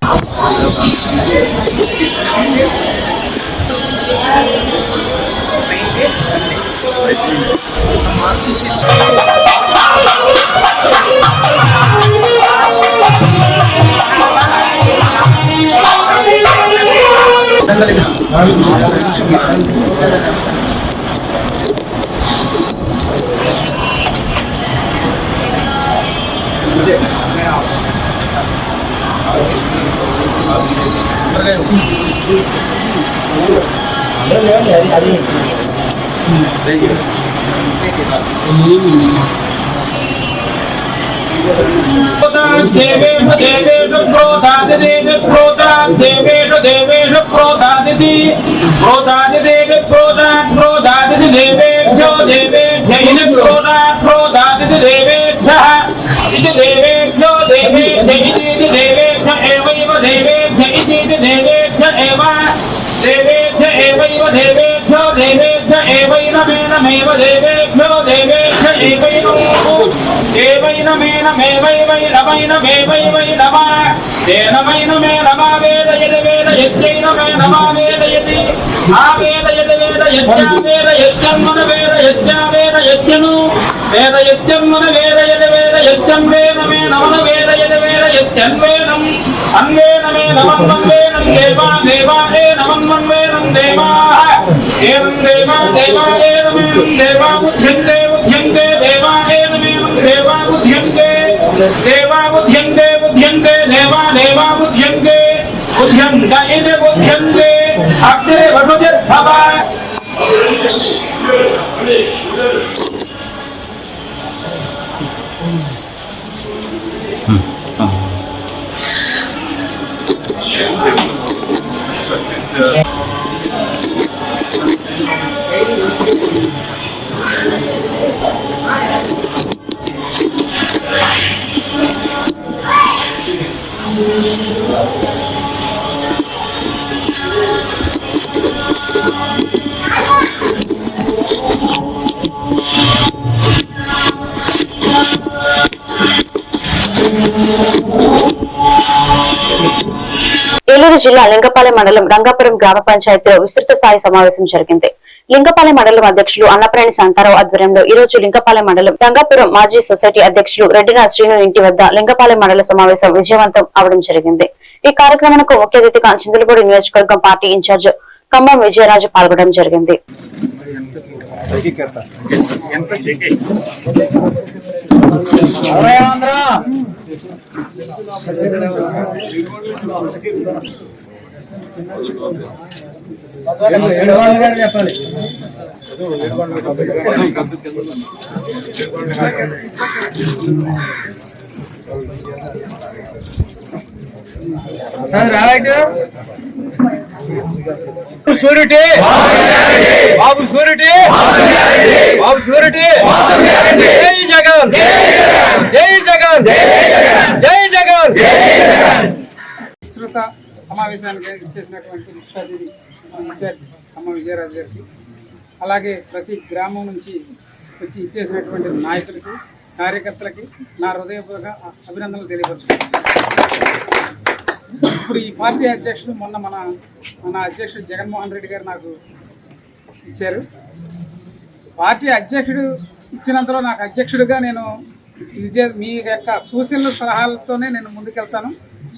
N: तेनमैन मे नमा वेदयति वेदयत्यैन मे नमा वेदयति आ वेदयति वेदयत्या वेदयत्यन्मन वेदयत्या वेदयत्यनु वेदयत्यन्मन वेदयति वेदयत्यं वेन मे नमन वेदयति वेदयत्यन्वेनं अन्वेन मे नमन्नं वेनं देवा देवा ए नमन्नं वेनं देवाः एवं देवा देवा एन मेनं देवा बुध्यन्ते बुध्यन्ते देवा एन मेनं देवा बुध्यन्ते देवा बुध्यन्ते बुध्यन्ते देवा देवा बुध्यन्ते बुध्यन्त इति बुध्यन्ते अग्रे वसुजिर्भव
B: ఏలూరు జిల్లా లింగపాలెం మండలం రంగాపురం గ్రామ పంచాయతీలో విస్తృత స్థాయి సమావేశం జరిగింది. లింగపాలెం మండలం అధ్యక్షులు అన్నప్రాణి శాంతారావు ఆధ్వర్యంలో ఈ రోజు లింగపాలెం మండలం రంగాపురం మాజీ సొసైటీ అధ్యక్షులు రెడ్డినాథ్ శ్రీను ఇంటి వద్ద లింగపాలెం మండల సమావేశం విజయవంతం అవడం జరిగింది. ఈ కార్యక్రమానికి ముఖ్య అతిథిగా చింతలపూడి నియోజకవర్గం పార్టీ ఇన్ఛార్జ్ ఖమ్మం విజయరాజు పాల్గొనడం జరిగింది.
N: షూరిటీ బాబు షూరిటీ బాబు షూరిటీ జై జగన్ జై జగన్ జై జగన్. విస్తృత సమావేశానికి ఇచ్చేసినటువంటి ముఖ్య అతిథి ఇన్ఛార్జ్ ఖమ్మం విజయరాజు గారికి, అలాగే ప్రతి గ్రామం నుంచి వచ్చి ఇచ్చేసినటువంటి నాయకులకి కార్యకర్తలకి నా హృదయపూర్వక అభినందనలు తెలియపరుచుకుంటున్నాను. ఇప్పుడు ఈ పార్టీ అధ్యక్షుడు మొన్న మన అధ్యక్షుడు జగన్మోహన్ రెడ్డి గారు నాకు ఇచ్చారు. పార్టీ అధ్యక్షుడు ఇచ్చినంతలో నాకు అధ్యక్షుడిగా నేను మీ యొక్క సూచనలు సలహాలతోనే నేను ముందుకెళ్తాను.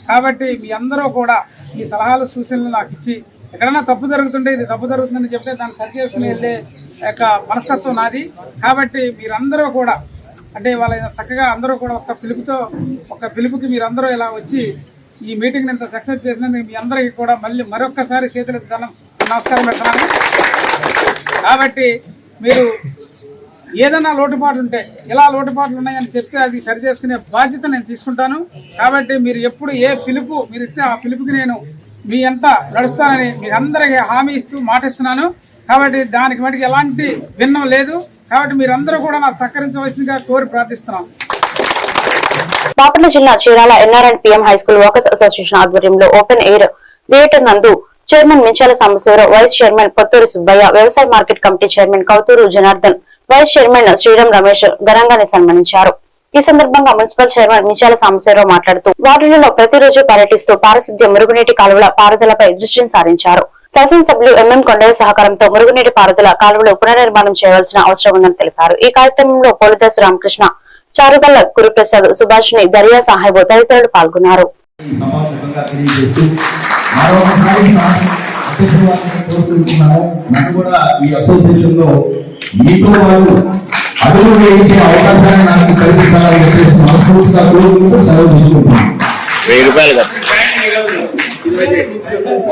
N: కాబట్టి మీ అందరూ కూడా ఈ సలహాలు సూచనలు నాకు ఇచ్చి ఎక్కడైనా తప్పు జరుగుతుంటే ఇది తప్పు జరుగుతుందని చెప్తే దాన్ని సరి చేసుకుని వెళ్ళే యొక్క మనస్తత్వం నాది. కాబట్టి మీరందరూ కూడా అంటే వాళ్ళ చక్కగా అందరూ కూడా ఒక పిలుపుకి మీరందరూ ఇలా వచ్చి ఈ మీటింగ్ని ఇంత సక్సెస్ చేసినందుకు మీ అందరికీ కూడా మళ్ళీ మరొక్కసారి చేతులకు నమస్కారం పెడుతున్నాను. కాబట్టి మీరు ఏదైనా లోటుపాట్లు ఉంటే ఇలా లోటుపాట్లు ఉన్నాయని చెప్తే అది సరి చేసుకునే బాధ్యత నేను తీసుకుంటాను. కాబట్టి మీరు ఎప్పుడు ఏ పిలుపు మీరు ఇస్తే ఆ పిలుపుకి నేను మీ అంతా నడుస్తానని మీ అందరికీ హామీ ఇస్తూ మాటిస్తున్నాను. కాబట్టి దానికి మటుకు ఎలాంటి భిన్నం లేదు. కాబట్టి మీరందరూ కూడా నాకు సహకరించవలసిందిగా కోరి ప్రార్థిస్తున్నాను.
B: బాపట్ల జిల్లా Chirala NR and PM high school workers association ఆధ్వర్యంలో ఓపెన్ ఎయిర్ థియేటర్ నందు chairman Minchala Sambasivarao, vice chairman Pothuru Subbaiah, వ్యవసాయ market committee chairman Kouthuru Janardhan, vice chairman Sriram Ramesh ఘనంగానే సన్మానించారు. ఈ సందర్భంగా మున్సిపల్ చైర్మన్ మించాల సాంబశివరావు మాట్లాడుతూ వార్డులలో ప్రతిరోజు పర్యటిస్తూ పారిశుద్ధ్య మురుగునీటి కాలువల పారుదలపై దృష్టిని సారించారు. శాసనసభ్యులు ఎంఎం కొండల సహకారంతో మురుగునీటి పారుదల కాలువలు పునర్నిర్మాణం చేయవలసిన అవసరం ఉందని తెలిపారు. ఈ కార్యక్రమంలో పోలిదాసు రామకృష్ణ, చారుగల్ల గురుప్రసాద్, సుభాష్ని, దర్యా సాహెబ్ తదితరులు పాల్గొన్నారు.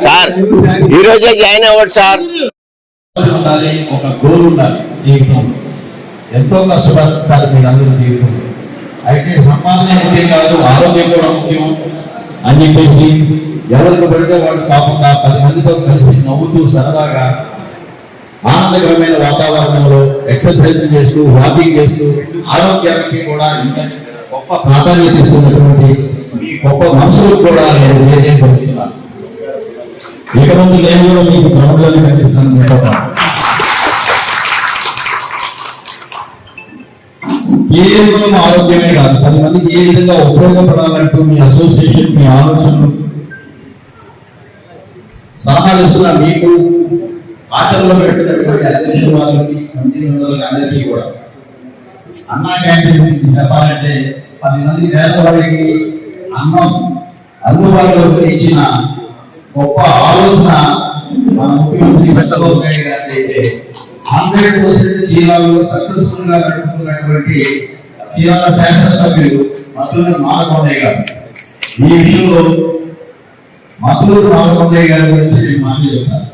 O: సార్ ఈ రోజే జాయిన్ అవ్వడు సార్.
P: ఒక గోల్ ఉండాలి జీవితంలో, ఎంతో కష్టపడతారు మీరందరూ జీవితంలో. అయితే సంపాదన ముఖ్యం కాదు, ఆరోగ్యం కూడా ముఖ్యం అని చెప్పేసి ఎవరికి పడితే వాళ్ళు కాకుండా 10 మందితో కలిసి నవ్వుతూ సరదాగా ఆనందకరమైన వాతావరణంలో ఎక్సర్సైజ్ చేస్తూ వాకింగ్ చేస్తూ ఆరోగ్యానికి కూడా ఇంకా గొప్ప ప్రాధాన్యత ఇస్తున్నటువంటి ఈ గొప్ప మనసులకు కూడా నేను తెలియజేయగలుగుతున్నాను. ఇక ముందు నేను కూడా మీకు గ్రౌండ్లోనే కనిపిస్తాను. కేవలం ఆరోగ్యమే కాదు, 10 మందికి ఏ విధంగా ఉపయోగపడాలంటూ మీ అసోసియేషన్, మీ ఆలోచనలు, సలహాలు ఇస్తున్న మీకు, ఆచరణలో పెట్టినటువంటి అధ్యక్షుల వాళ్ళకి, కమిటీ మెంబర్లకి అందరికీ కూడా అన్నా క్యాంటీన్ గురించి చెప్పాలంటే 10 మంది పేదవాళ్ళకి అన్నం అందుబాటులోకి ఇచ్చిన గొప్ప ఆలోచన మన ముఖ్యమంత్రి చంద్రబాబు నాయుడు గారి అయితే 100% చీరాలలో సక్సెస్ఫుల్ గా నడుపుతున్నటువంటి చీరాల శాసనసభ్యులు మధులూరు నాగకొండయ్య గారు. ఈ విషయంలో మధులూరు నాగకొండయ్య గారి గురించి నేను మాట్లాడతాను.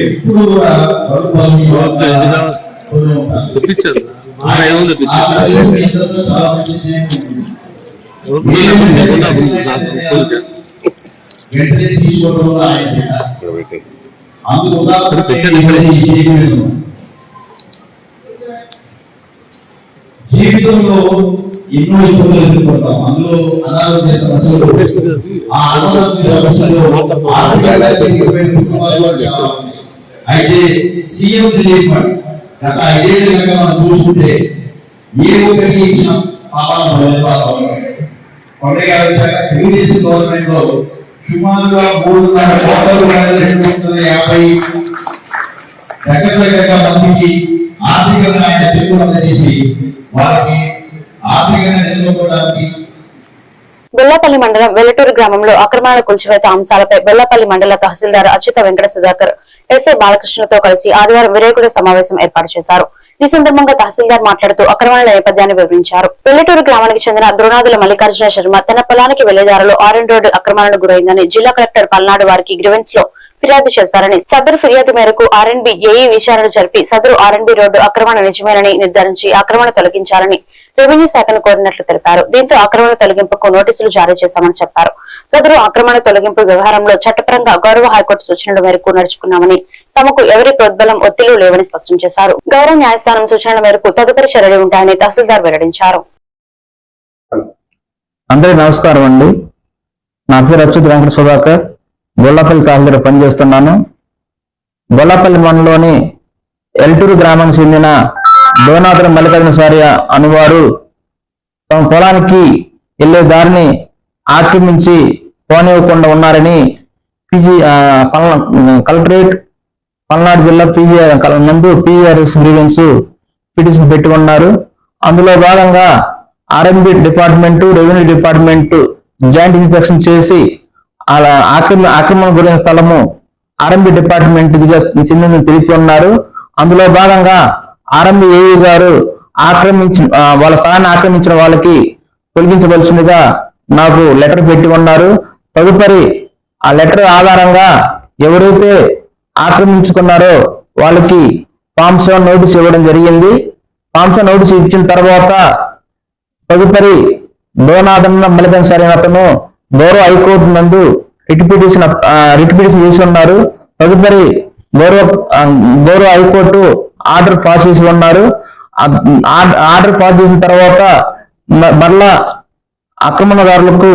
P: ఎప్పుడు కూడా జీవితంలో ఎన్నో ఇబ్బందులు ఎదుర్కొంటాం. అందులో అనారోగ్య సమస్యలు, ఆ అనారోగ్య సమస్యలు అయితే సీఎం రిలీఫ్ ఫండ్ గత 5 ఏళ్ళుగా మనం చూసుకుంటే ఏ ఒక్కరికి ఇచ్చిన పాపాలు కొండయ్య గారు తెలుగుదేశం గవర్నమెంట్ లో సుమారుగా 3.5 కోట్ల రూపాయలు 250 దగ్గరగా మందికి ఆర్థికంగా ఆయన చెప్పులు చేసి వారికి ఆర్థికంగా నిలబడడానికి.
B: బెల్లపల్లి మండలం వెల్లటూరు గ్రామంలో అక్రమాల కూల్చివేత అంశాలపై బెల్లపల్లి మండల తహసీల్దార్ అచ్యుత వెంకట సుధాకర్ ఎస్ఐ బాలకృష్ణతో కలిసి ఆదివారం విలేకరుల సమావేశం ఏర్పాటు చేశారు. ఈ సందర్భంగా తహసీల్దార్ మాట్లాడుతూ అక్రమాల నేపథ్యాన్ని వివరించారు. వెల్లటూరు గ్రామానికి చెందిన ద్రోణాదుల మల్లికార్జున శర్మ తన పొలానికి వెళ్లేదారులో ఆరెంజ్ రోడ్డు అక్రమాలకు గురైందని జిల్లా కలెక్టర్ పల్నాడు వారికి గ్రివెన్స్ లో ఫిర్యాదు చేశారని, సదరు ఫిర్యాదు మేరకు ఆర్ఎన్బి ఏఈ విచారణ జరిపి సదరు ఆర్ఎన్బి రోడ్డు ఆక్రమణ నిజమేనని నిర్ధారించి ఆక్రమణ తొలగించాలని రెవెన్యూ శాఖను కోరినట్లు తెలిపారు. దీంతో ఆక్రమణ తొలగింపుకు నోటీసులు జారీ చేశామని చెప్పారు. సదరు ఆక్రమణ తొలగింపు వ్యవహారంలో చట్టపరంగా గౌరవ హైకోర్టు సూచనల మేరకు నడుచుకున్నామని, తమకు ఎవరి ప్రోద్బలం ఒత్తిళ్లు లేవని స్పష్టం చేశారు. గౌరవ న్యాయస్థానం సూచనల మేరకు తదుపరి చర్యలు ఉంటాయని తహసీల్దార్ వెల్లడించారు.
Q: అందరికీ నమస్కారం అండి. నా పేరు అచ్యుత వెంకట సుధాకర్, బొల్లపల్లి తహసీల్దార్ పనిచేస్తున్నాను. బొల్లపల్లి మండలంలోని ఎల్టూరు గ్రామానికి చెందిన దోనాదుల మల్లికార్జున సార్య అనువారు తమ పొలానికి వెళ్లే దారిని ఆక్రమించి పోనివ్వకుండా ఉన్నారని కలెక్టరేట్ పల్నాడు జిల్లా నందు పీఆర్ఎస్ గ్రీవెన్స్ పిటిషన్ పెట్టుకున్నారు. అందులో భాగంగా RMB department, revenue department joint inspection చేసి అలా ఆక్రమణ గురైన స్థలము ఆర్ఎంబి డిపార్ట్మెంట్ చెందిన తెలిపి ఉన్నారు. అందులో భాగంగా ఆర్ఎంబి ఏఈ గారు వాళ్ళ స్థానాన్ని ఆక్రమించిన వాళ్ళకి తొలగించవలసిందిగా నాకు లెటర్ పెట్టి ఉన్నారు. తదుపరి ఆ లెటర్ ఆధారంగా ఎవరైతే ఆక్రమించుకున్నారో వాళ్ళకి ఫామ్ 7 నోటీస్ ఇవ్వడం జరిగింది. ఫామ్ 7 నోటీస్ ఇచ్చిన తర్వాత తదుపరి డోనాదన్న మల్లికార్జున సార్ అతను గౌరవ హైకోర్టు నందు రిట్ పిటిషన్ చేసి ఉన్నారు. తదుపరి గౌరవ హైకోర్టు ఆర్డర్ పాస్ చేసి ఉన్నారు. ఆర్డర్ పాస్ చేసిన తర్వాత మరలా ఆక్రమణదారులకు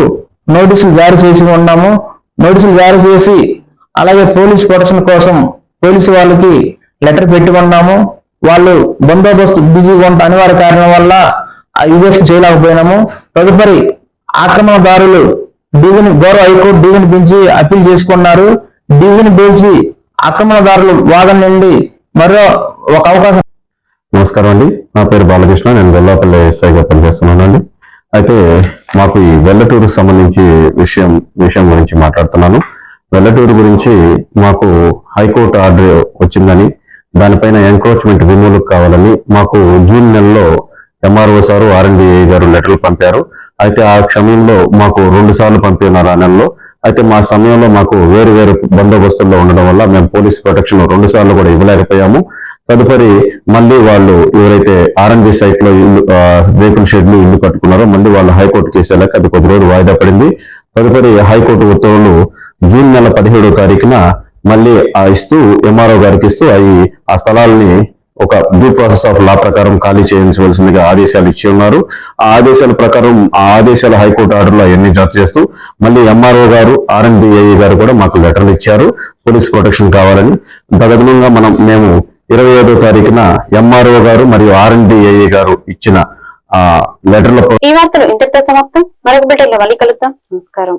Q: నోటీసులు జారీ చేసి ఉన్నాము. నోటీసులు జారీ చేసి అలాగే పోలీస్ ప్రొటెక్షన్ కోసం పోలీసు వాళ్ళకి లెటర్ పెట్టి ఉన్నాము. వాళ్ళు బందోబస్తు బిజీగా ఉంటే అనివార్య కారణం వల్ల ఇన్వెక్షన్ చేయలేకపోయినాము. తదుపరి ఆక్రమణదారులు గౌరవ హైకోర్టు డివిజన్ బెంచ్ అప్పీల్ చేసుకున్నారు. డివిజన్ బెంచ్ ఆక్రమణదారులు వాదన నుండి మరో ఒక అవకాశం.
R: నమస్కారం అండి, నా పేరు బాలకృష్ణ, నేను గొల్లపల్లి ఎస్ఐగా పనిచేస్తున్నానండి. అయితే మాకు ఈ వెల్లటూరుకు సంబంధించి విషయం గురించి మాట్లాడుతున్నాను. వెల్లటూరు గురించి మాకు హైకోర్టు ఆర్డర్ వచ్చిందని, దానిపైన ఎంక్రోచ్మెంట్ రిమూవల్ కావాలని మాకు జూన్ నెలలో ఎంఆర్ఓ సారు ఆర్ఎన్బిఏ గారు లెటర్లు పంపారు. అయితే ఆ క్షమంలో మాకు 2 సార్లు పంపినారు ఆ నెలలో. అయితే మా సమయంలో మాకు వేరు బందోబస్తుల్లో ఉండడం వల్ల మేము పోలీస్ ప్రొటెక్షన్ 2 సార్లు కూడా ఇవ్వలేకపోయాము. తదుపరి మళ్ళీ వాళ్ళు ఎవరైతే ఆర్ఎన్బి సైట్ లో రేకుల షెడ్లు ఇల్లు కట్టుకున్నారో మళ్ళీ వాళ్ళు హైకోర్టు చేసేలాక అది కొద్ది రోజులు వాయిదా పడింది. తదుపరి హైకోర్టు ఉత్తర్వులు జూన్ నెల 17వ తారీఖున మళ్ళీ ఇస్తూ ఎంఆర్ఓ గారికి ఇస్తూ ఆ స్థలాలని ఒక డ్యూ ప్రాసెస్ ఆఫ్ లా ప్రకారం ఖాళీ చేయించవలసిందిగా ఆదేశాలు ఇచ్చి ఉన్నారు. ఆ ఆదేశాల ప్రకారం ఆ ఆదేశాల హైకోర్టు ఆర్డర్లో అవన్నీ జత చేస్తూ మళ్ళీ ఎంఆర్ఓ గారు ఆర్ఎన్బిఏ గారు కూడా మాకు లెటర్లు ఇచ్చారు పోలీస్ ప్రొటెక్షన్ కావాలని. తదనుగుణంగా మేము 25వ తారీఖున ఎంఆర్ఓ గారు మరియు R&D గారు ఇచ్చిన లెటర్ల.
B: ఈ వార్తలు ఇంతటితో సమాప్తం. మరొక బిడ్డలో మళ్ళీ కలుద్దాం. నమస్కారం.